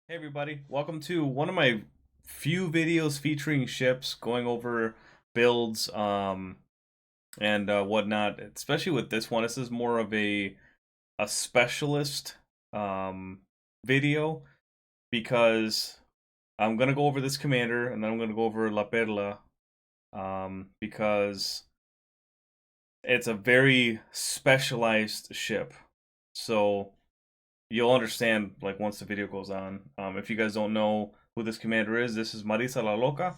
Hey everybody, welcome to one of my few videos featuring ships, going over builds and whatnot. Especially with this one, this is more of a specialist um, video because I'm gonna go over this commander and then I'm gonna go over La Perla because it's a very specialized ship. So you'll understand like once the video goes on. If you guys don't know who this commander is, this is Marisa La Loca.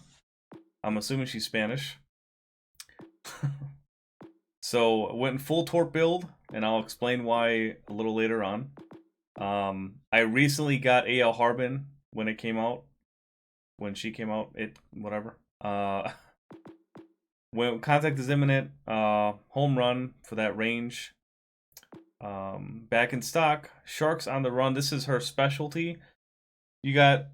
I'm assuming she's Spanish. So went full torp build, and I'll explain why a little later on. I recently got AL Harbin when it came out. When she came out, it whatever. When contact is imminent, home run for that range. Back in stock, Sharks on the run. This is her specialty. You got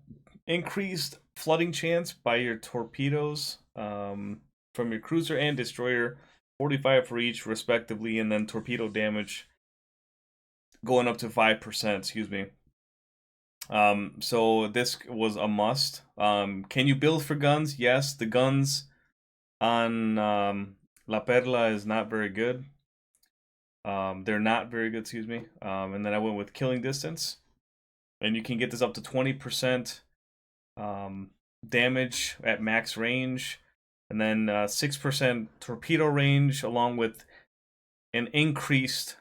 increased flooding chance by your torpedoes from your cruiser and destroyer, 45 for each respectively, and then torpedo damage going up to 5%, excuse me. So this was a must. Can you build for guns? Yes, the guns on La Perla is not very good. They're not very good, excuse me. And then I went with killing distance. And you can get this up to 20% damage at max range, and then 6% torpedo range, along with an increased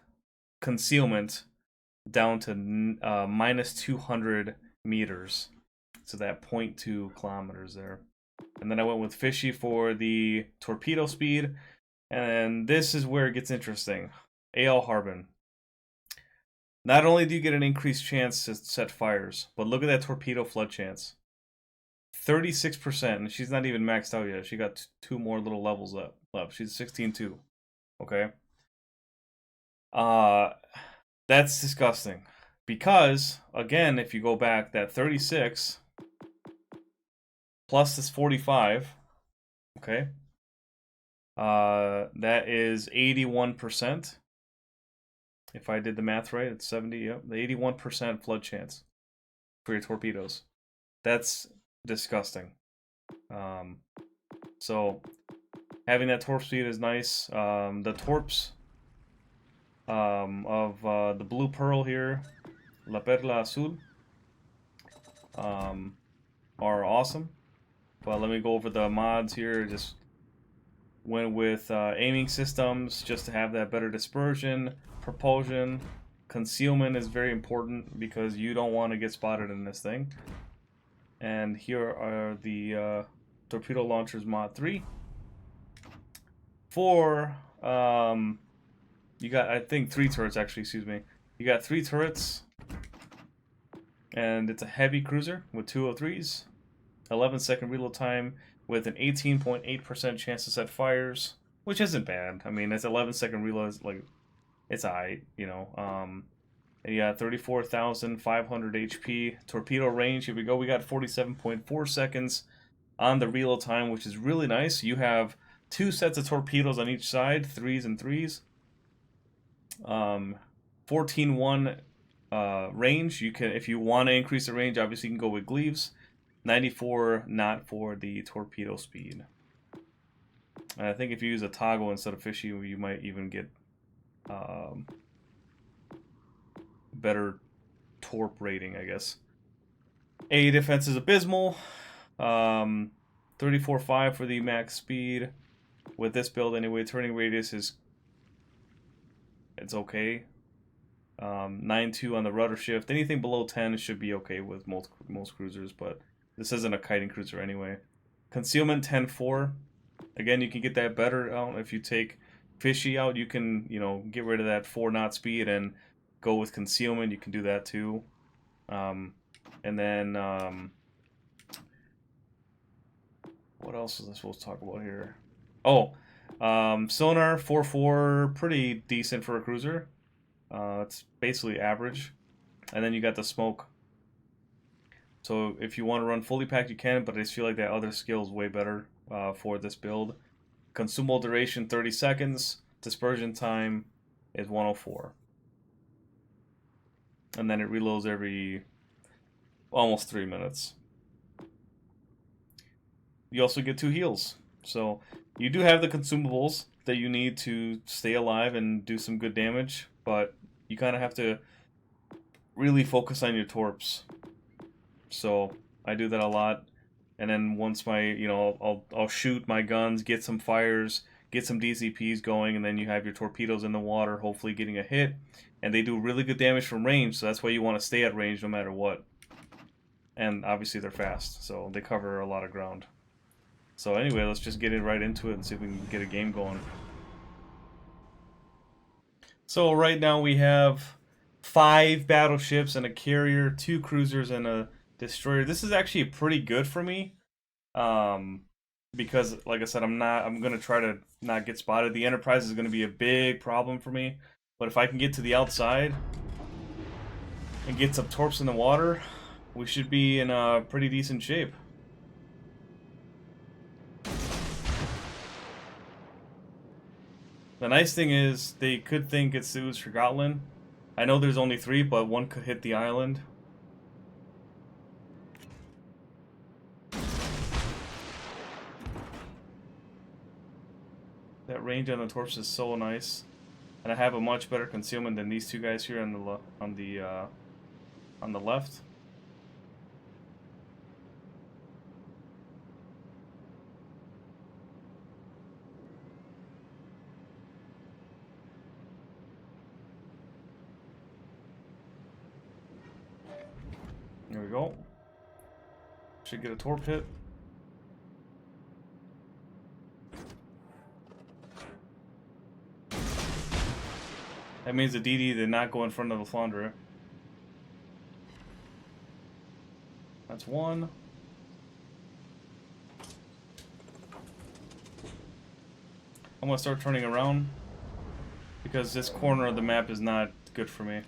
concealment down to minus 200 meters. So that 0.2 kilometers there. And then I went with Fishy for the torpedo speed. And this is where it gets interesting. AL Harbin. Not only do you get an increased chance to set fires, but look at that torpedo flood chance. 36%, and she's not even maxed out yet. She got two more little levels left. She's 16-2. Okay. That's disgusting. Because, again, if you go back, that 36 plus this 45, okay, that is 81%. If I did the math right, it's 70, yep, the 81% flood chance for your torpedoes. That's disgusting. So having that torp speed is nice. The torps of the blue pearl here, La Perla Azul, are awesome. But let me go over the mods here. Just went with aiming systems just to have that better dispersion, propulsion, concealment is very important because you don't want to get spotted in this thing. And here are the torpedo launchers mod 3. For you got, I think, 3 turrets actually, excuse me. You got 3 turrets, and it's a heavy cruiser with 203s, 11-second reload time with an 18.8% chance to set fires, which isn't bad. I mean, it's 11-second reload, like, it's alright, you know. And you got 34,500 HP. Torpedo range, here we go. We got 47.4 seconds on the reload time, which is really nice. You have 2 sets of torpedoes on each side, 3s and 3s. 14-1 range. You can, if you want to increase the range, obviously you can go with Gleaves. 94 knot for the torpedo speed. And I think if you use a toggle instead of Fishy, you might even get better torp rating, I guess. A defense is abysmal. 34.5 for the max speed. With this build anyway, turning radius is, it's okay. 9.2 on the rudder shift. Anything below 10 should be okay with most cruisers, but this isn't a kiting cruiser anyway. Concealment 10.4. Again, you can get that better if you take Fishy out. You can, you know, get rid of that 4 knot speed and go with concealment. You can do that too. And then what else was I supposed to talk about here? Oh, sonar 4.4, pretty decent for a cruiser. It's basically average. And then you got the smoke. So if you want to run fully packed, you can, but I just feel like that other skill is way better for this build. Consumable duration 30 seconds. Dispersion time is 104. And then it reloads every almost 3 minutes. You also get 2 heals. So you do have the consumables that you need to stay alive and do some good damage, but you kind of have to really focus on your torps. So I do that a lot, and then once my, you know, I'll shoot my guns, get some fires, get some DCPs going, and then you have your torpedoes in the water, hopefully getting a hit, and they do really good damage from range. So that's why you want to stay at range no matter what. And obviously they're fast, so they cover a lot of ground. So anyway, let's just get it right into it and see if we can get a game going. So right now we have 5 battleships and a carrier, 2 cruisers and a destroyer. This is actually pretty good for me, because like I said, I'm gonna try to not get spotted. The Enterprise is gonna be a big problem for me, but if I can get to the outside and get some torps in the water, we should be in a pretty decent shape. The nice thing is, they could think it's Suez for Gotland. I know there's only 3, but 1 could hit the island. That range on the torps is so nice, and I have a much better concealment than these 2 guys here on the left. There we go. Should get a torp hit. That means the DD did not go in front of the Flandre. That's 1. I'm gonna start turning around because this corner of the map is not good for me.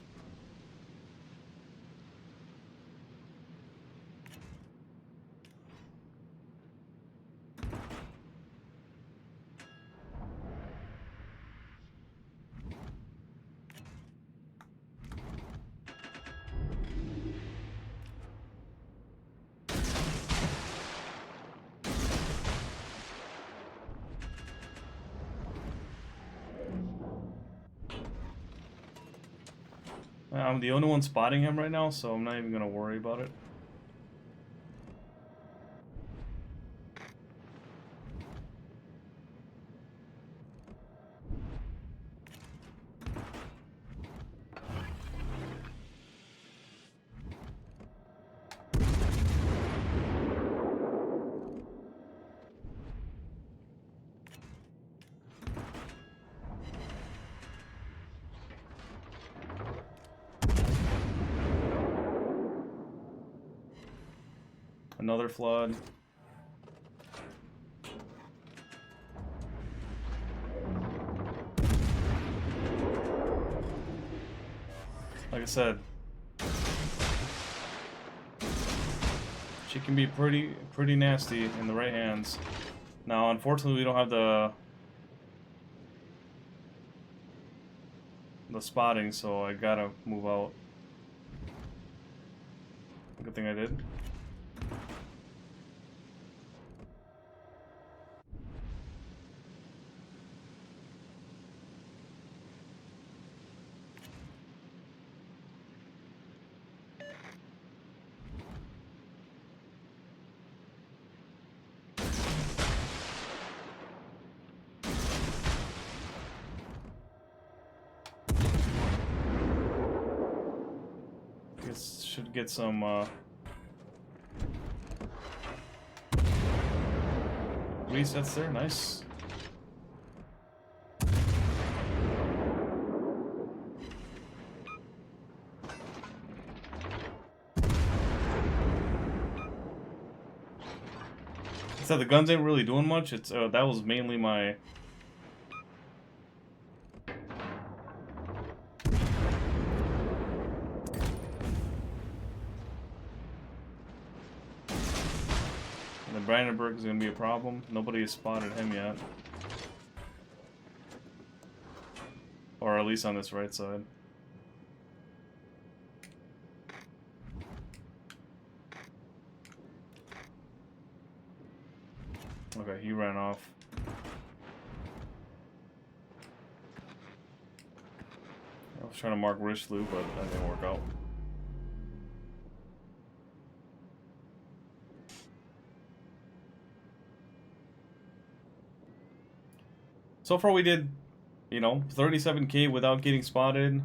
I'm the only one spotting him right now, so I'm not even gonna worry about it. Another flood. Like I said, she can be pretty nasty in the right hands. Now, unfortunately, we don't have the spotting, so I gotta move out. Good thing I did. Should get some resets there. Nice. So the guns ain't really doing much. It's that was mainly my Brandenburg is going to be a problem. Nobody has spotted him yet. Or at least on this right side. Okay, he ran off. I was trying to mark Richelieu, but that didn't work out. So far we did, you know, 37k without getting spotted.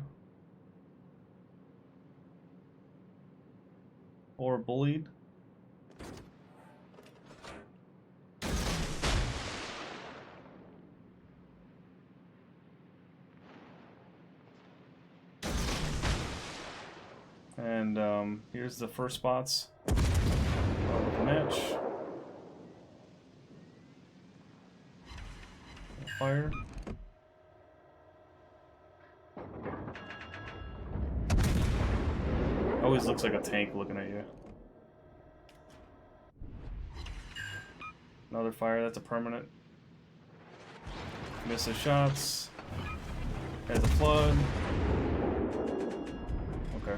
Or bullied. And here's the first spots of the match. Fire. Always looks like a tank looking at you. Another fire, that's a permanent. Misses shots. Has a flood. Okay.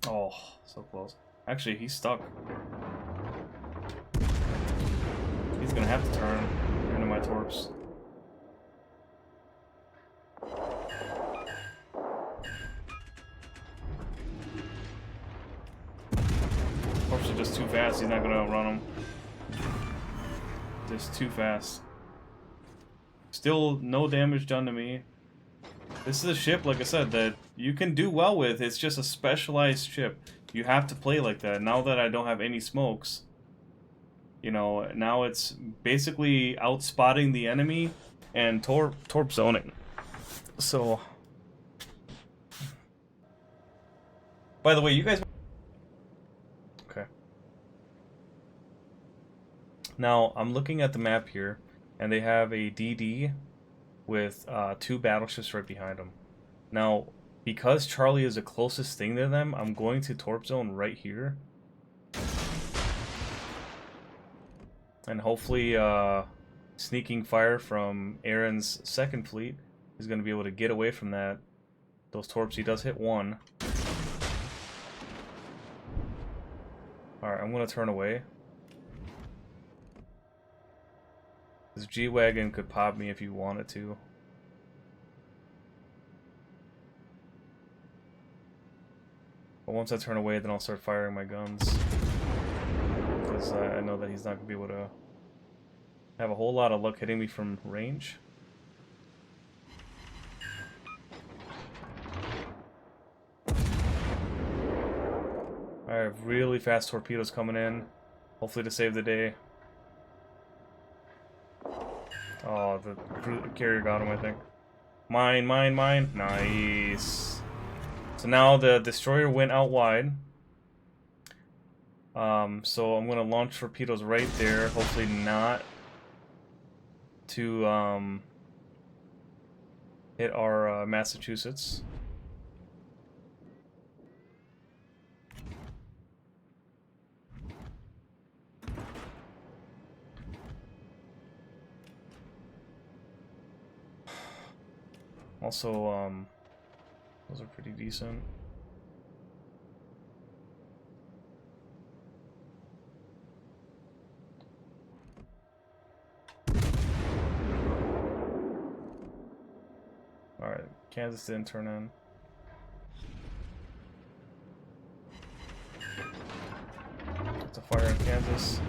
Oh, so close. Actually, he's stuck. He's gonna have to turn into my torps. Torps are just too fast. He's not gonna outrun them. Just too fast. Still no damage done to me. This is a ship, like I said, that you can do well with. It's just a specialized ship. You have to play like that. Now that I don't have any smokes, you know, now it's basically outspotting the enemy and torp zoning. So, by the way, you guys... Okay. Now, I'm looking at the map here, and they have a DD with 2 battleships right behind them. Now, because Charlie is the closest thing to them, I'm going to torp zone right here. And hopefully, sneaking fire from Aaron's second fleet is going to be able to get away from those torps. He does hit 1. Alright, I'm going to turn away. This G-Wagon could pop me if you wanted to. But once I turn away, then I'll start firing my guns. Because I know that he's not going to be able to have a whole lot of luck hitting me from range. I have really fast torpedoes coming in. Hopefully to save the day. Oh, the carrier got him, I think. Mine. Nice. So now the destroyer went out wide. So I'm gonna launch torpedoes right there. Hopefully not to hit our Massachusetts. Also, those are pretty decent. Alright, Kansas didn't turn in. It's a fire in Kansas.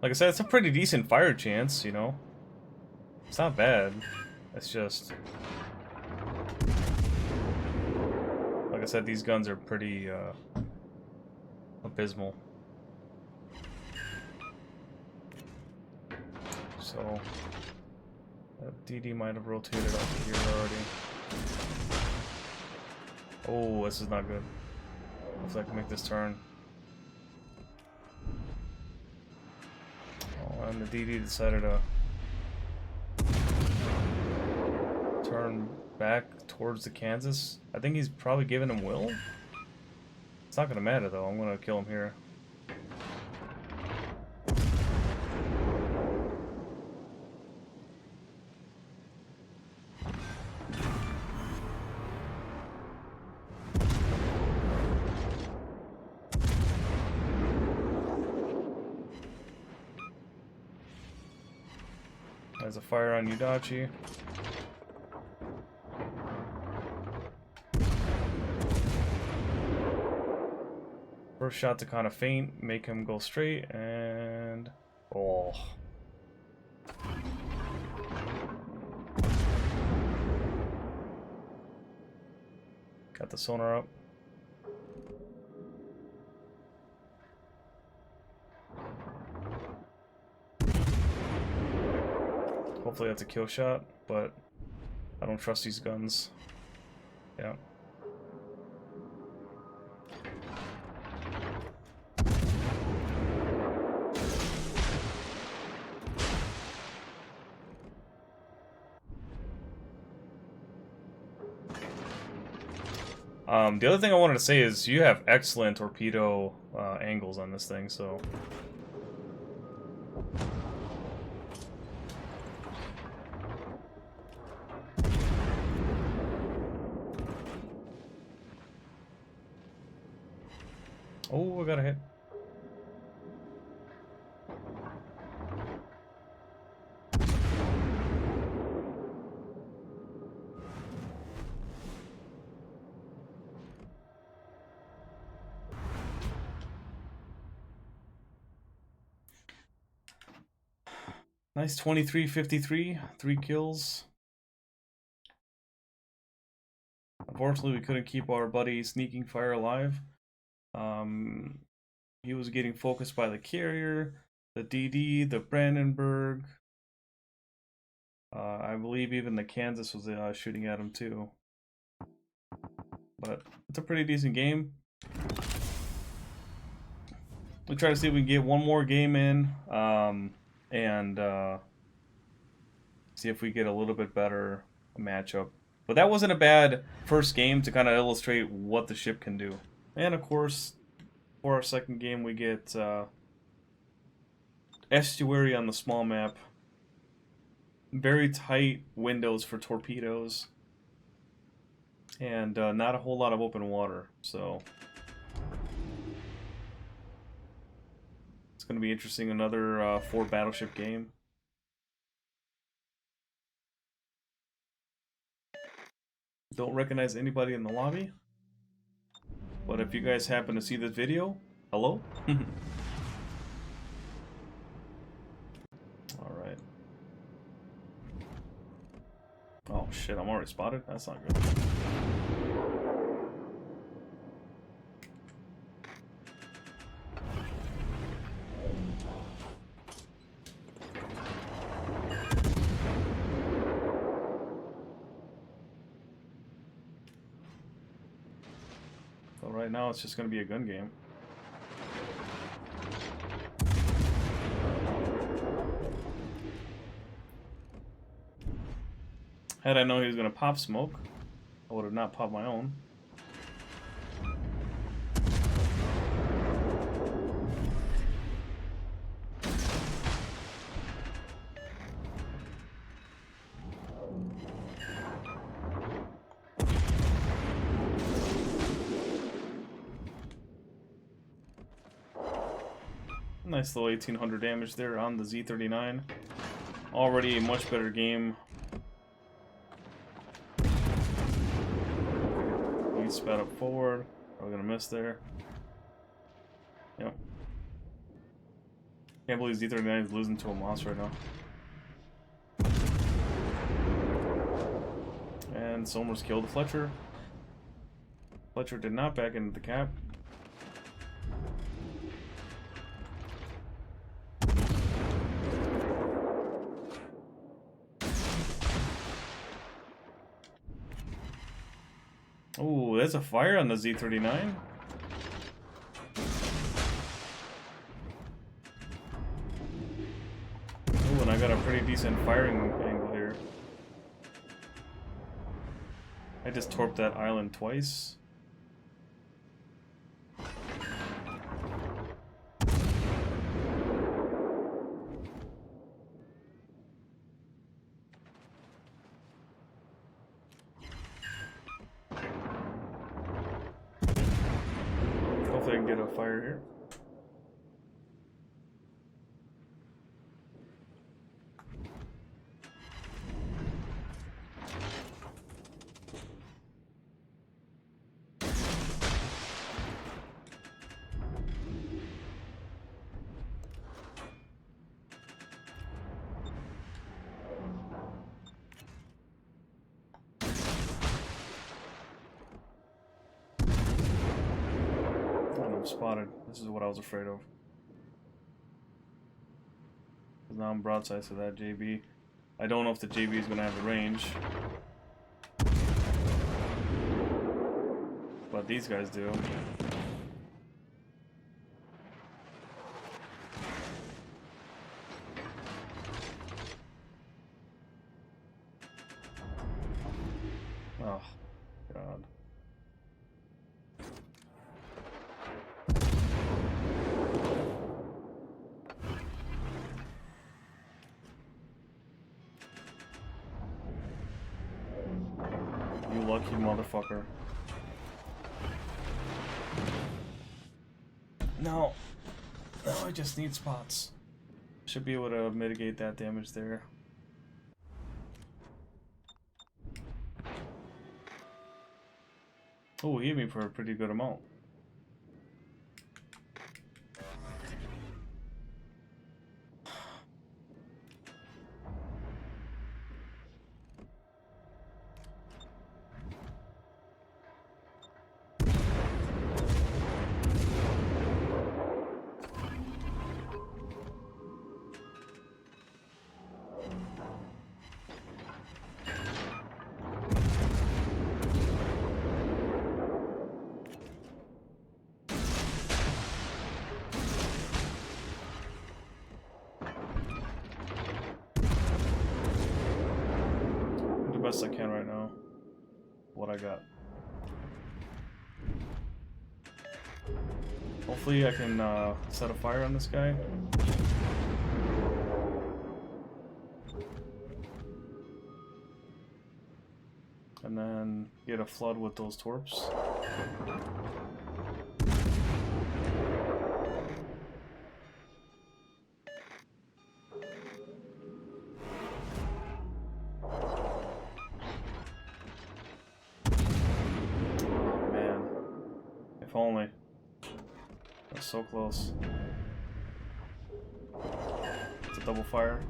Like I said, it's a pretty decent fire chance, you know? It's not bad. It's just... Like I said, these guns are pretty, abysmal. So... That DD might have rotated out to here already. Oh, this is not good. Hopefully I can make this turn. And the DD decided to turn back towards the Kansas. I think he's probably giving him will. It's not gonna matter though. I'm gonna kill him here. There's a fire on Udachi. First shot to kind of feint, make him go straight, and... oh. Got the sonar up. Hopefully that's a kill shot, but I don't trust these guns. Yeah. The other thing I wanted to say is you have excellent torpedo angles on this thing, so... oh, I got a hit. Nice 23-53, 3 kills. Unfortunately, we couldn't keep our buddy Sneaking Fire alive. He was getting focused by the carrier, the DD, the Brandenburg. I believe even the Kansas was shooting at him too. But it's a pretty decent game. We'll try to see if we can get one more game in, and see if we get a little bit better matchup. But that wasn't a bad first game to kind of illustrate what the ship can do. And of course, for our second game, we get Estuary on the small map. Very tight windows for torpedoes. And not a whole lot of open water, so... it's going to be interesting, another 4 battleship game. Don't recognize anybody in the lobby. But if you guys happen to see this video, hello? Alright. Oh shit, I'm already spotted? That's not good. So right now it's just going to be a gun game. Had I known he was going to pop smoke, I would have not popped my own. Nice little 1800 damage there on the Z39. Already a much better game. We sped up forward. Probably gonna miss there. Yep. Can't believe Z39 is losing to a monster right now. And Somers killed Fletcher. Fletcher did not back into the cap. Oh, there's a fire on the Z39. got a pretty decent firing angle here. I just torped that island twice. Hopefully I can get a fire here. I'm spotted. This is what I was afraid of. Because now I'm broadside to that JB. I don't know if the JB is going to have the range. But these guys do. Oh, God. You lucky motherfucker. No. No, I just need spots. Should be able to mitigate that damage there. Oh, he hit me for a pretty good amount. Best I can right now. What I got. Hopefully I can set a fire on this guy. And then get a flood with those torps. If only. That's so close. It's a double fire.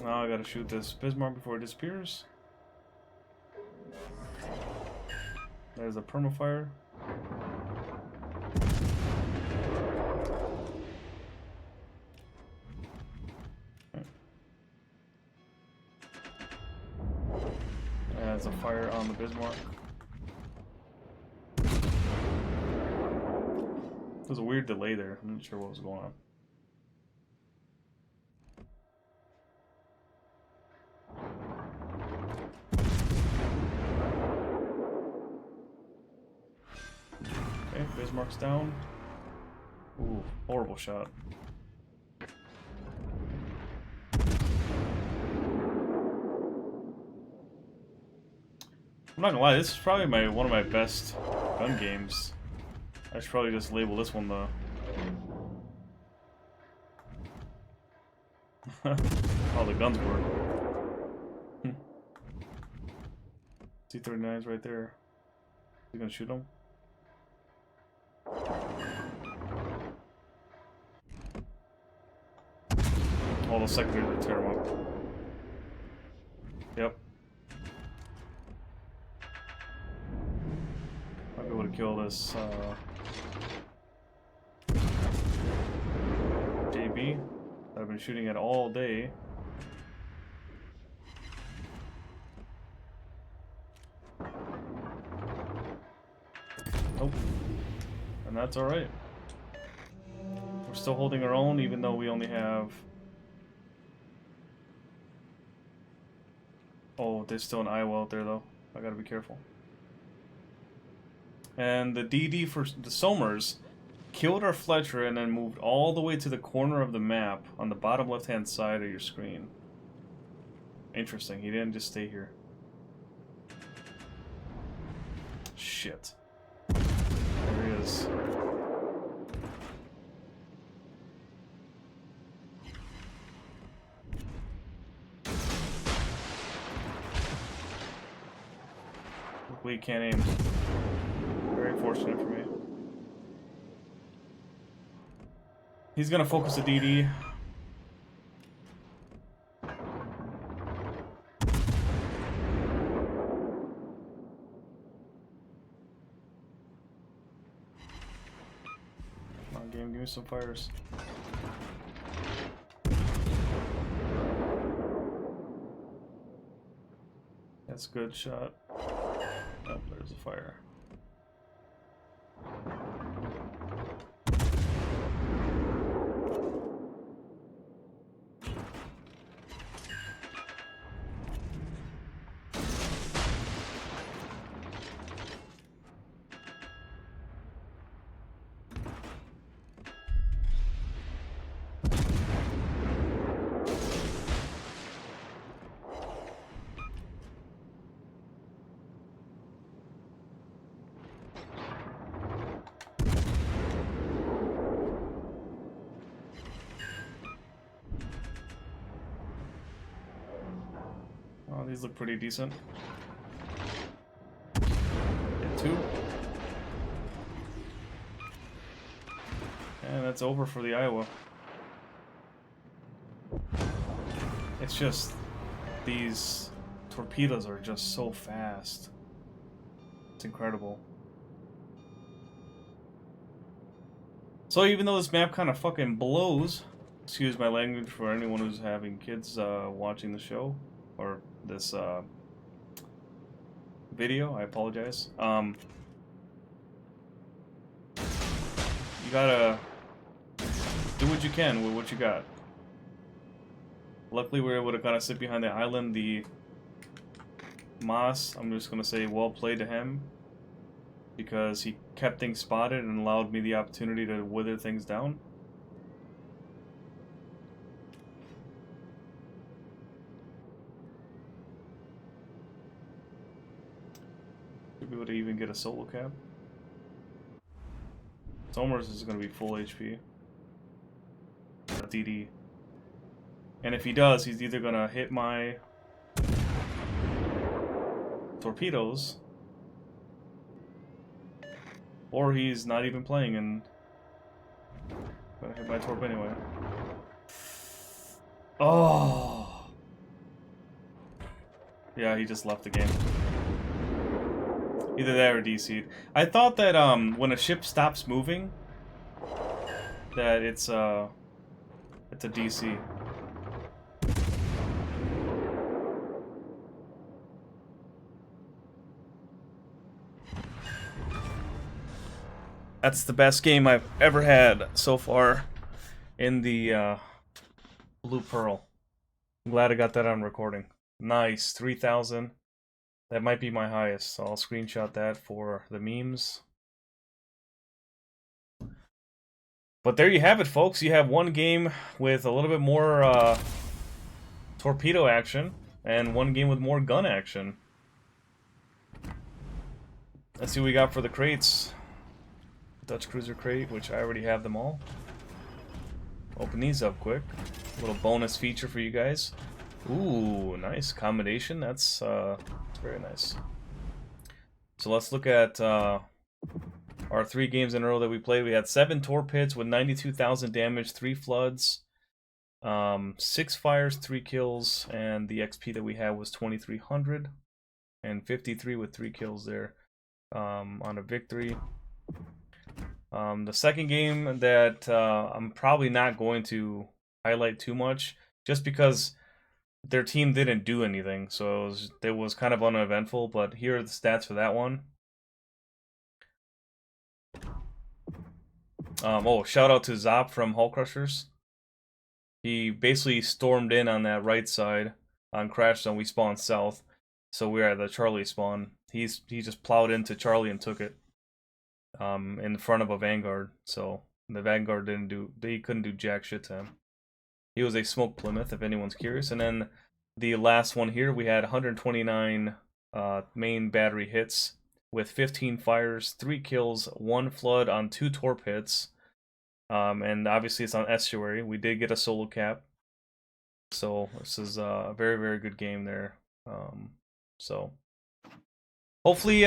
Now I gotta shoot this Bismarck before it disappears. There's a permafire. There's a fire on the Bismarck. There's a weird delay there. I'm not sure what was going on. Okay, Bismarck's down. Ooh, horrible shot. I'm not gonna lie, this is probably one of my best gun games. I should probably just label this one the how the guns work. C-39's right there. You gonna shoot him? All the secondaries are tear him up. Yep. kill this JB that I've been shooting at all day. Nope. And that's alright. We're still holding our own, even though we only have... Oh, there's still an Iowa out there, though. I gotta be careful. And the DD for the Somers killed our Fletcher and then moved all the way to the corner of the map on the bottom left-hand side of your screen. Interesting. He didn't just stay here. Shit. There he is. We can't aim. Very fortunate for me. He's gonna focus the DD. Come on, game, give me some fires. That's a good shot. Oh, there's a fire. Oh, these look pretty decent. Hit 2. And that's over for the Iowa. It's just, these torpedoes are just so fast. It's incredible. So even though this map kind of fucking blows, excuse my language for anyone who's having kids watching the show, or this video, I apologize. You gotta do what you can with what you got. Luckily, we were able to kind of sit behind the island. The Moss, I'm just gonna say well played to him, because he kept things spotted and allowed me the opportunity to wither things down. Should be able to even get a solo cap. Somers is going to be full HP. DD. And if he does, he's either going to hit my torpedoes, or he's not even playing and going to hit my torp anyway. Oh! Yeah, he just left the game. Either that or DC'd. I thought that when a ship stops moving, that it's a DC. That's the best game I've ever had so far in the Blue Pearl. I'm glad I got that on recording. Nice, 3,000. That might be my highest, so I'll screenshot that for the memes. But there you have it, folks. You have one game with a little bit more torpedo action, and one game with more gun action. Let's see what we got for the crates. Dutch Cruiser crate, which I already have them all. Open these up quick. A little bonus feature for you guys. Ooh, nice combination. That's very nice. So let's look at our 3 games in a row that we played. We had 7 torpedoes with 92,000 damage, 3 floods, 6 fires, 3 kills, and the XP that we had was 2,300 and 53 with 3 kills there. on a victory. The second game that I'm probably not going to highlight too much, just because their team didn't do anything, so it was kind of uneventful. But here are the stats for that one. Oh, shout out to Zop from Hull Crushers. He basically stormed in on that right side on Crash Zone. We spawned south, so we're at the Charlie spawn. He just plowed into Charlie and took it in front of a Vanguard. So the Vanguard they couldn't do jack shit to him. He was a smoke Plymouth, if anyone's curious. And then the last one here, we had 129 main battery hits with 15 fires, 3 kills, 1 flood on 2 torp hits. And obviously it's on Estuary. We did get a solo cap. So this is a very, very good game there. So hopefully,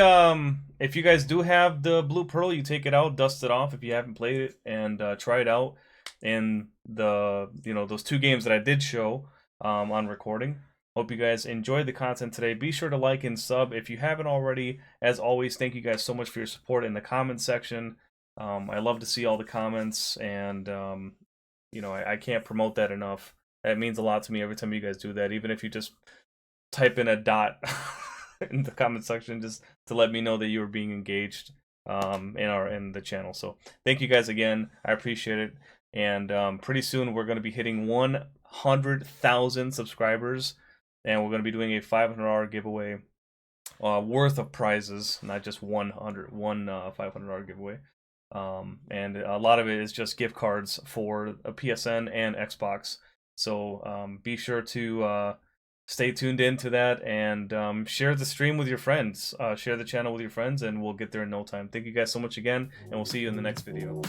if you guys do have the Blue Pearl, you take it out, dust it off if you haven't played it, and try it out in the those 2 games that I did show on recording. Hope you guys enjoyed the content today. Be sure to like and sub if you haven't already. As always, thank you guys so much for your support in the comment section. I love to see all the comments, and I can't promote that enough. That means a lot to me every time you guys do that, even if you just type in a dot in the comment section just to let me know that you are being engaged in the channel. So thank you guys again. I appreciate it. And pretty soon we're going to be hitting 100,000 subscribers, and we're going to be doing a $500 giveaway worth of prizes, not just one $500 giveaway. And a lot of it is just gift cards for a PSN and Xbox. So be sure to stay tuned into that, and share the stream with your friends. Share the channel with your friends, and we'll get there in no time. Thank you guys so much again, and we'll see you in the next video.